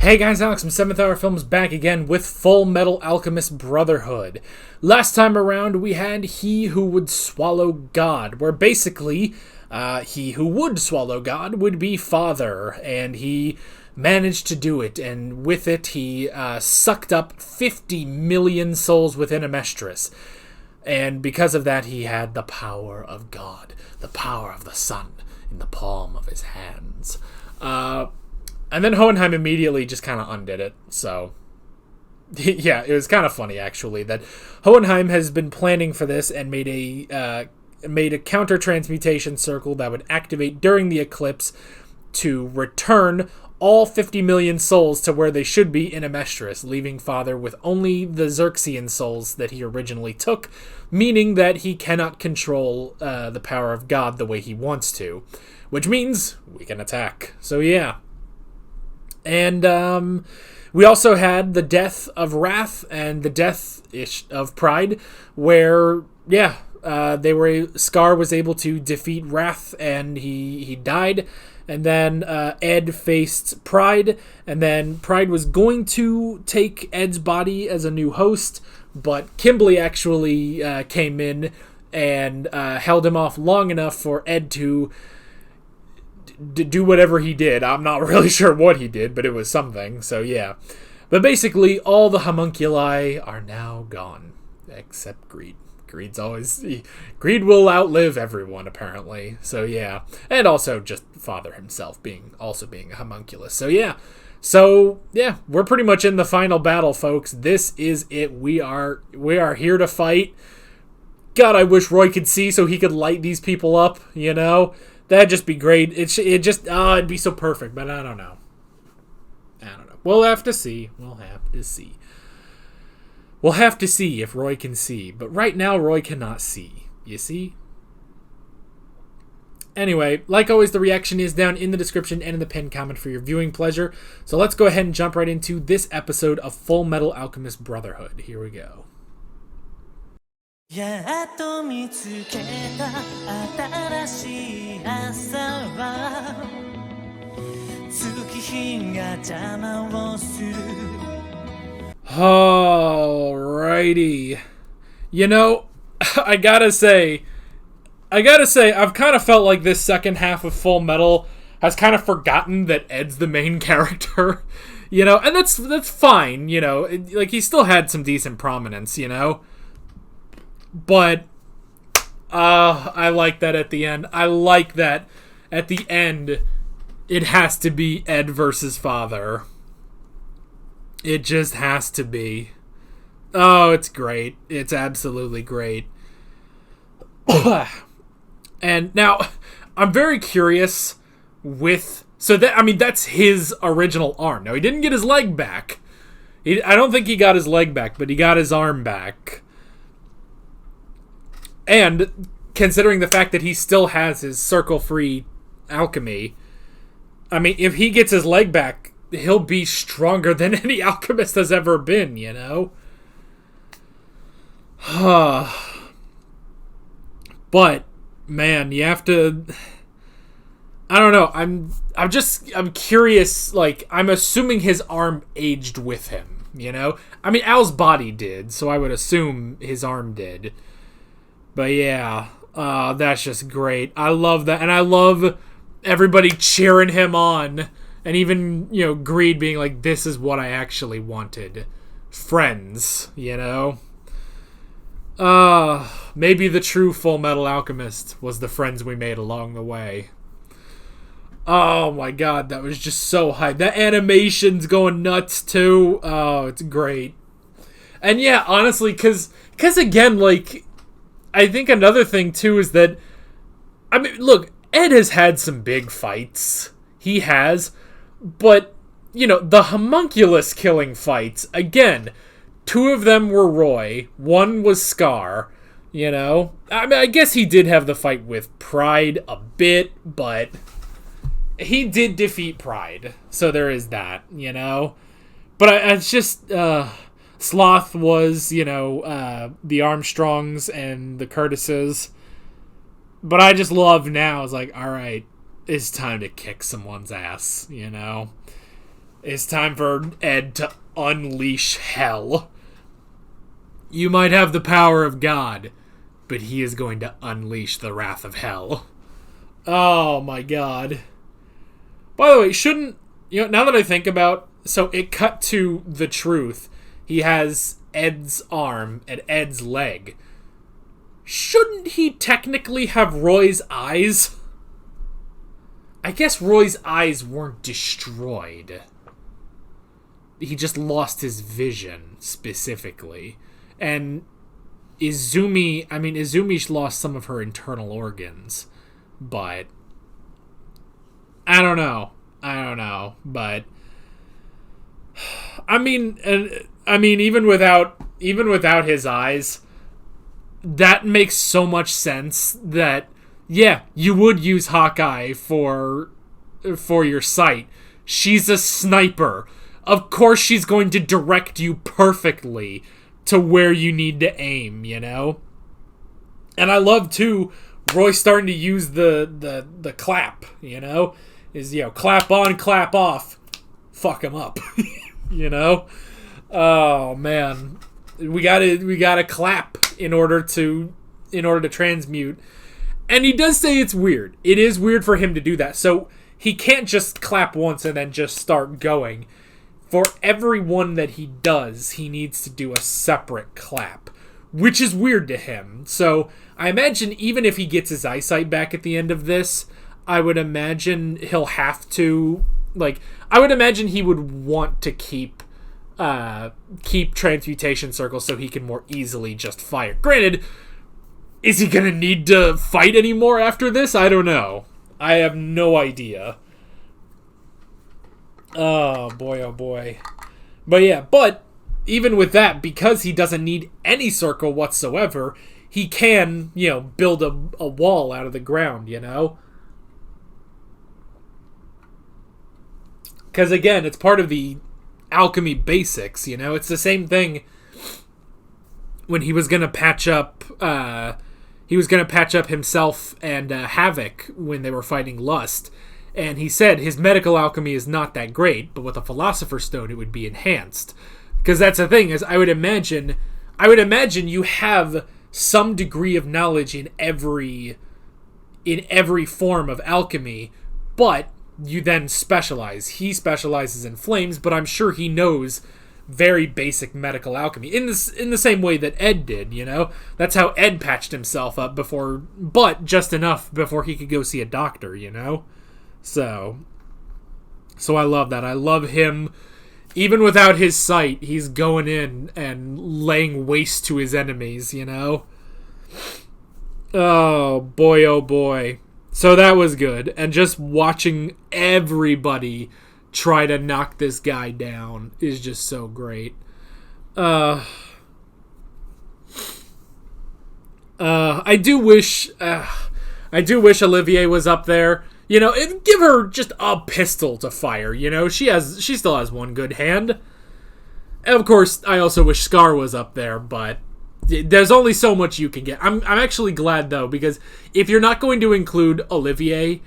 Hey guys, Alex from 7th Hour Films back again with Fullmetal Alchemist Brotherhood. Last time around we had He Who Would Swallow God, where basically he who would swallow God would be Father, and he managed to do it, and with it he sucked up 50 million souls within a Amestris. And because of that he had the power of God, the power of the sun in the palm of his hands. And then Hohenheim immediately just kind of undid it, so... yeah, it was kind of funny, actually, that Hohenheim has been planning for this and made a counter-transmutation circle that would activate during the eclipse to return all 50 million souls to where they should be in Amestris, leaving Father with only the Xerxian souls that he originally took, meaning that he cannot control the power of God the way he wants to, which means we can attack. So yeah. And we also had the death of Wrath and the death of Pride, where Scar was able to defeat Wrath and he died, and then Ed faced Pride, and then Pride was going to take Ed's body as a new host, but Kimberly actually came in and held him off long enough for Ed to do whatever he did. I'm not really sure what he did, but it was something, so yeah. But basically, all the homunculi are now gone, except Greed. Greed will outlive everyone, apparently, so yeah. And also just Father himself being a homunculus, so yeah. So, yeah, we're pretty much in the final battle, folks. This is it. We are here to fight. God, I wish Roy could see so he could light these people up, you know? That'd just be great. It'd be so perfect, but I don't know. We'll have to see. We'll have to see if Roy can see. But right now, Roy cannot see. You see? Anyway, like always, the reaction is down in the description and in the pinned comment for your viewing pleasure. So let's go ahead and jump right into this episode of Fullmetal Alchemist Brotherhood. Here we go. やっと見つけた新しい朝は月日が邪魔をする Alrighty. You know, I gotta say, I've kind of felt like this second half of Full Metal has kind of forgotten that Ed's the main character, you know, and that's fine, you know, like he still had some decent prominence, you know. But, I like that at the end. I like that at the end, it has to be Ed versus Father. It just has to be. Oh, it's great. It's absolutely great. And now, I'm very curious with... that's his original arm. Now, he didn't get his leg back. I don't think he got his leg back, but he got his arm back. And considering the fact that he still has his circle-free alchemy, I mean, if he gets his leg back, he'll be stronger than any alchemist has ever been, you know? But, man, you have to... I don't know, I'm curious, like, I'm assuming his arm aged with him, you know? I mean, Al's body did, so I would assume his arm did. But yeah, that's just great. I love that. And I love everybody cheering him on. And even, you know, Greed being like, this is what I actually wanted. Friends, you know? Maybe the true Fullmetal Alchemist was the friends we made along the way. Oh my god, that was just so hype. That animation's going nuts too. Oh, it's great. And yeah, honestly, because again, like... I think another thing, too, is that... I mean, look, Ed has had some big fights. He has. But, you know, the homunculus killing fights, again, 2 of them were Roy. 1 was Scar, you know? I mean, I guess he did have the fight with Pride a bit, but he did defeat Pride. So there is that, you know? But it's just... Sloth was, you know, the Armstrongs and the Curtises. But I just love now, it's like, alright, it's time to kick someone's ass, you know? It's time for Ed to unleash hell. You might have the power of God, but he is going to unleash the wrath of hell. Oh my god. By the way, shouldn't... now that I think about... So it cut to the truth. He has Ed's arm and Ed's leg. Shouldn't he technically have Roy's eyes? I guess Roy's eyes weren't destroyed. He just lost his vision, specifically. And Izumi lost some of her internal organs. But... I don't know. But... even without his eyes, that makes so much sense that, yeah, you would use Hawkeye for your sight. She's a sniper. Of course she's going to direct you perfectly to where you need to aim, And I love, too, Roy starting to use the clap, clap on, clap off. Fuck him up. Oh man, we gotta clap in order to transmute. And he does say it's weird. It is weird for him to do that. So he can't just clap once and then just start going. For every one that he does, he needs to do a separate clap, which is weird to him. So I imagine even if he gets his eyesight back at the end of this, I would imagine he'll have to, I would imagine he would want to keep transmutation circles so he can more easily just fire. Granted, is he gonna need to fight anymore after this? I don't know. I have no idea. Oh boy. But even with that, because he doesn't need any circle whatsoever, he can, build a wall out of the ground, Because again, it's part of the alchemy basics, It's the same thing when he was gonna patch up himself and Havoc when they were fighting Lust, and he said his medical alchemy is not that great, but with a Philosopher's Stone it would be enhanced. Because that's the thing, is I would imagine you have some degree of knowledge in every form of alchemy, but you then specialize. He specializes in flames, but I'm sure he knows very basic medical alchemy in the same way that Ed did, That's how Ed patched himself up before, but just enough before he could go see a doctor, So I love that. I love him. Even without his sight, he's going in and laying waste to his enemies, Oh boy. So that was good. And just watching everybody try to knock this guy down is just so great. I do wish Olivier was up there. Give her just a pistol to fire. She still has one good hand. And of course, I also wish Scar was up there, but there's only so much you can get. I'm actually glad, though, because if you're not going to include Olivier,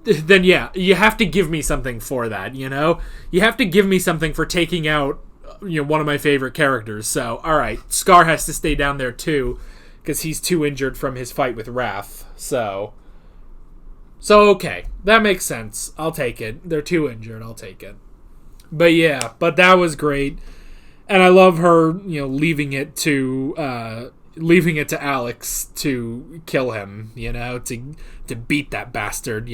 then yeah, you have to give me something for that, You have to give me something for taking out, one of my favorite characters. So, alright, Scar has to stay down there, too, because he's too injured from his fight with Wrath. So okay, that makes sense. I'll take it. They're too injured. I'll take it. But yeah, that was great. And I love her, leaving it to Alex to kill him, to beat that bastard,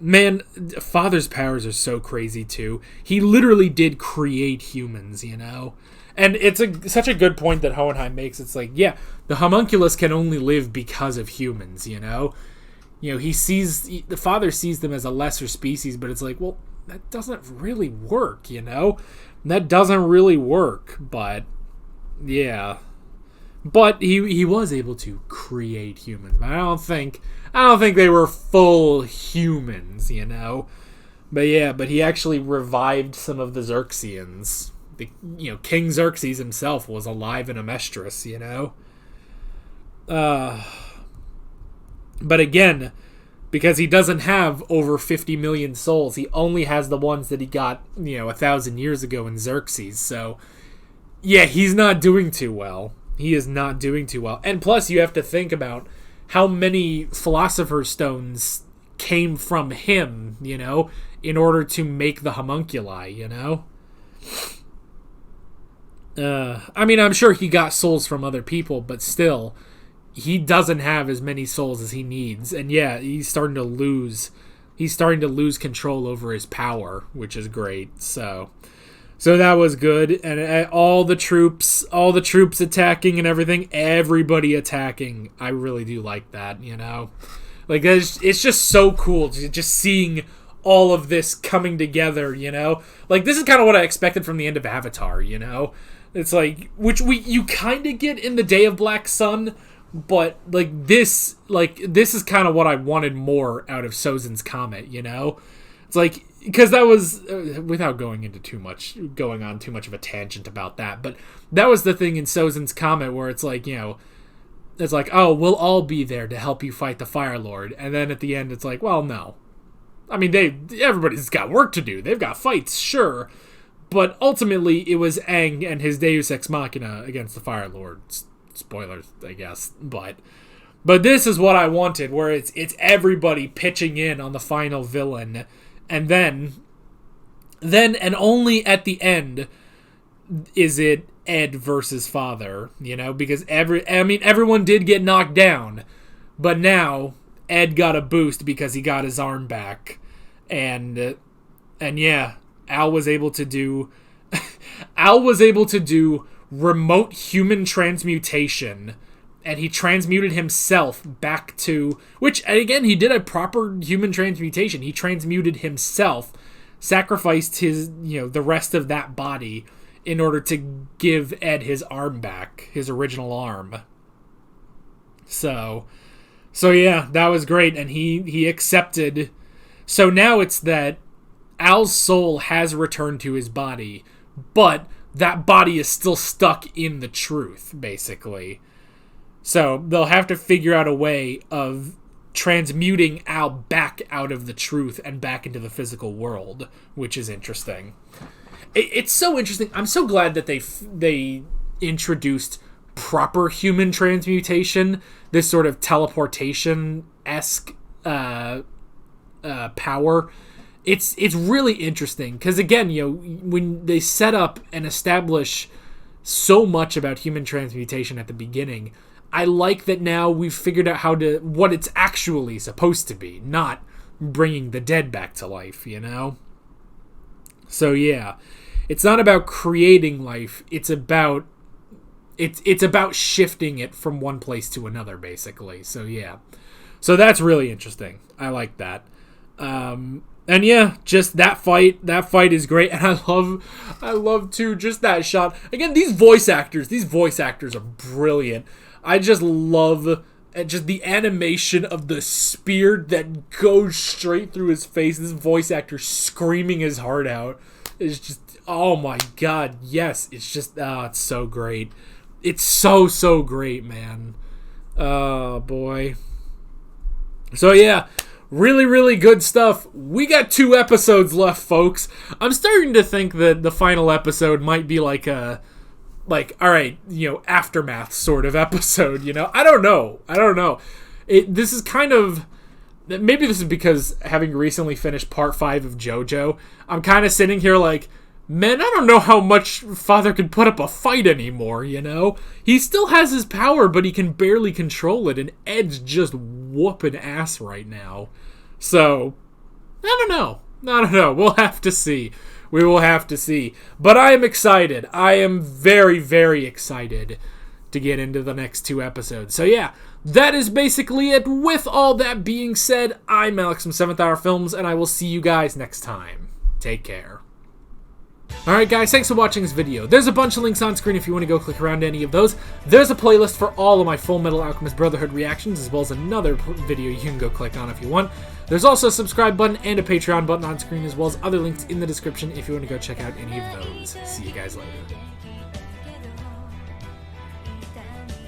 Man, Father's powers are so crazy too. He literally did create humans, And it's such a good point that Hohenheim makes. It's like, yeah, the homunculus can only live because of humans, the Father sees them as a lesser species, but it's like, well, that doesn't really work, That doesn't really work, but yeah. But he was able to create humans. But I don't think they were full humans, But yeah, he actually revived some of the Xerxians. King Xerxes himself was alive in Amestris, But again, because he doesn't have over 50 million souls. He only has the ones that he got, 1,000 years ago in Xerxes. So, yeah, he's not doing too well. He is not doing too well. And plus, you have to think about how many Philosopher's Stones came from him, in order to make the homunculi, I'm sure he got souls from other people, but still, he doesn't have as many souls as he needs. And yeah, he's starting to lose control over his power, which is great. So that was good. And all the troops attacking and everything, everybody attacking. I really do like that, Like, it's just so cool just seeing all of this coming together, Like, this is kind of what I expected from the end of Avatar, It's like, which you kind of get in the Day of Black Sun, but, this is kind of what I wanted more out of Sozin's Comet, It's like, because that was, without going on too much of a tangent about that, but that was the thing in Sozin's Comet where it's like, it's like, oh, we'll all be there to help you fight the Fire Lord, and then at the end it's like, well, no. I mean, everybody's got work to do. They've got fights, sure, but ultimately it was Aang and his Deus Ex Machina against the Fire Lord. Spoilers, I guess, but this is what I wanted, where it's everybody pitching in on the final villain, and then and only at the end is it Ed versus Father, because everyone did get knocked down, but now Ed got a boost because he got his arm back, and yeah, Al was able to do remote human transmutation, and he transmuted himself back to, which again, he did a proper human transmutation. He transmuted himself, sacrificed his, the rest of that body in order to give Ed his arm back, his original arm. So yeah, that was great, and he accepted. So now it's that Al's soul has returned to his body, but that body is still stuck in the truth, basically. So they'll have to figure out a way of transmuting Al back out of the truth and back into the physical world, which is interesting. It's so interesting. I'm so glad that they introduced proper human transmutation, this sort of teleportation-esque power. It's really interesting because, again, when they set up and establish so much about human transmutation at the beginning, I like that now we've figured out what it's actually supposed to be, not bringing the dead back to life, So yeah, it's not about creating life. It's about shifting it from one place to another, basically. So yeah, so that's really interesting. I like that. And yeah, just that fight is great, and I love too just that shot. Again, these voice actors are brilliant. I just love just the animation of the spear that goes straight through his face. This voice actor screaming his heart out is just, oh my god, yes, it's just, it's so great. It's so great, man. Oh boy. So yeah, really good stuff. We got 2 episodes left, folks. I'm starting to think that the final episode might be like a, all right, aftermath sort of episode, I don't know. This is kind of, maybe this is because having recently finished part 5 of JoJo, I'm kind of sitting here like, man, I don't know how much Father can put up a fight anymore, He still has his power, but he can barely control it, and Ed's just whooping ass right now. So, I don't know. We'll have to see. We will have to see. But I am excited. I am very, very excited to get into the next 2 episodes. So yeah, that is basically it. With all that being said, I'm Alex from 7th Hour Films, and I will see you guys next time. Take care. Alright guys, thanks for watching this video. There's a bunch of links on screen if you want to go click around any of those. There's a playlist for all of my Fullmetal Alchemist Brotherhood reactions, as well as another video you can go click on if you want. There's also a subscribe button and a Patreon button on screen, as well as other links in the description if you want to go check out any of those. See you guys later.